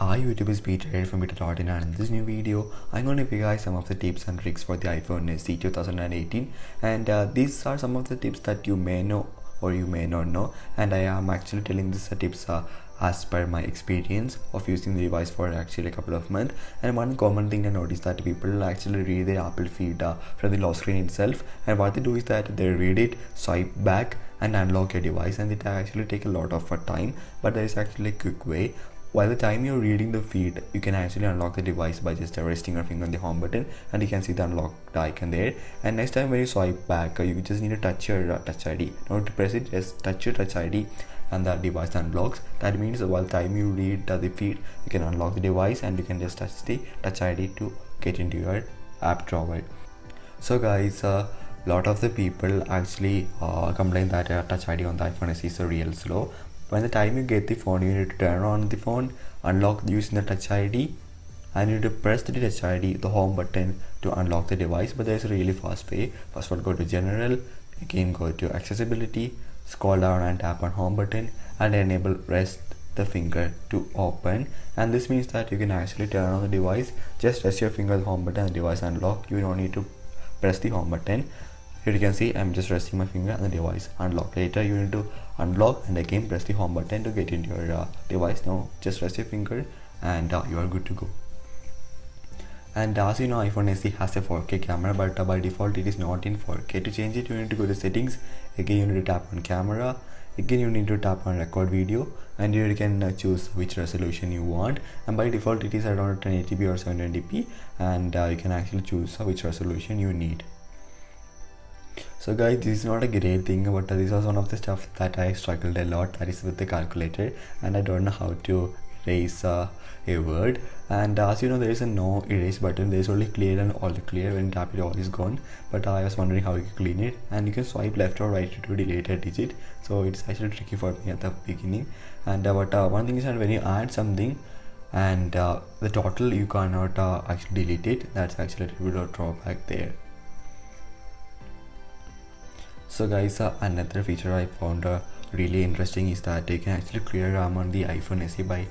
Hi YouTube, is Peter here from Peter.in, and in this new video I'm going to give you guys some of the tips and tricks for the iPhone SE 2018, and these are some of the tips that you may know or you may not know, and I am actually telling these tips as per my experience of using the device for actually a couple of months. And one common thing I noticed that people actually read the Apple feed from the lock screen itself, and what they do is that they read it, swipe back and unlock your device, and it actually take a lot of time, but there is actually a quick way. By the time you're reading the feed, you can actually unlock the device by just resting your finger on the home button, and you can see the unlocked icon there. And next time when you swipe back, you just need to touch your touch ID. Not to press it, just touch your touch ID and the device unlocks. That means by the time you read the feed, you can unlock the device and you can just touch the touch ID to get into your app drawer. So guys, lot of the people actually complain that touch ID on the iPhone SE is real slow. By the time you get the phone, you need to turn on the phone, unlock using the touch ID, and you need to press the touch ID, the home button, to unlock the device. But there's a really fast way. First of all, go to general, again go to accessibility, scroll down and tap on home button and enable rest the finger to open. And this means that you can actually turn on the device. Just rest your finger on the home button and the device unlock. You don't need to press the home button. Here you can see I'm just resting my finger and the device unlock. Later you need to unlock and again press the home button to get into your device. Now just rest your finger and you are good to go. And as you know, iPhone SE has a 4K camera, but by default it is not in 4K. To change it, you need to go to settings. Again you need to tap on camera. Again you need to tap on record video, and you can choose which resolution you want, and by default it is around 1080p or 720p, and you can actually choose which resolution you need. So guys, this is not a great thing, but this was one of the stuff that I struggled a lot, that is with the calculator, and I don't know how to erase a word. And as you know, there is a no erase button. There is only clear and all clear. When you tap it, all is gone. But I was wondering how you can clean it, and you can swipe left or right to delete a digit, so it's actually tricky for me at the beginning. And but one thing is that when you add something and the total, you cannot actually delete it. That's actually a little bit of drawback there. So guys, another feature I found really interesting is that you can actually clear RAM on the iPhone SE by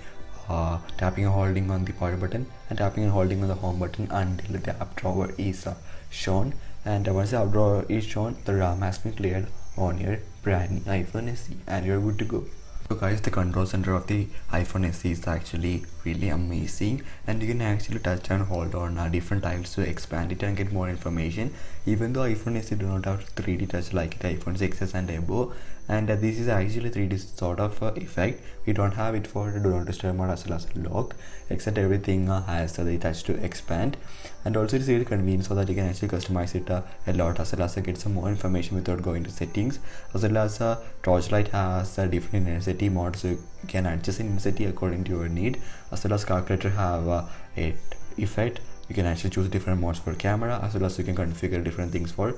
tapping and holding on the power button and tapping and holding on the home button until the app drawer is shown. And once the app drawer is shown, the RAM has been cleared on your brand new iPhone SE and you're good to go. So guys, the control center of the iPhone SE is actually really amazing, and you can actually touch and hold on different tiles to expand it and get more information. Even though iPhone SE do not have 3D touch like the iPhone 6s and above, and this is actually 3D sort of effect. We don't have it for do not disturb mode as well as lock, except everything has the touch to expand. And also it is really convenient so that you can actually customize it a lot, as well as get some more information without going to settings. As well as torchlight has different intensity modes, so you can adjust intensity according to your need. As well as calculator have a effect. You can actually choose different modes for camera, as well as you can configure different things for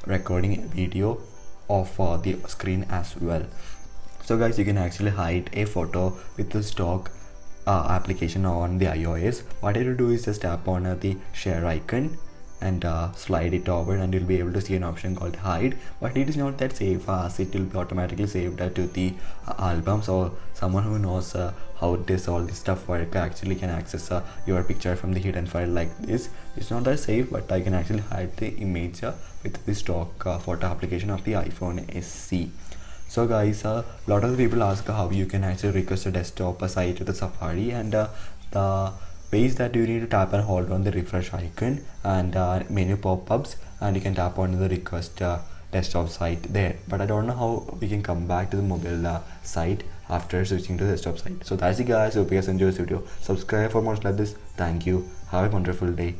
recording video of the screen as well. So guys, you can actually hide a photo with the stock application on the iOS. What you do is just tap on the share icon and slide it over, and you'll be able to see an option called hide, but it is not that safe as it will be automatically saved to the album. So someone who knows how this all this stuff work actually can access your picture from the hidden file like this. It's not that safe, but I can actually hide the image with the stock photo application of the iPhone SE. So guys, a lot of the people ask how you can actually request a desktop site with the Safari, and the ways that you need to tap and hold on the refresh icon and menu pop-ups, and you can tap on the request desktop site there. But I don't know how we can come back to the mobile site after switching to the desktop site. So that's it guys. Hope you guys enjoyed this video. Subscribe for more like this. Thank you. Have a wonderful day.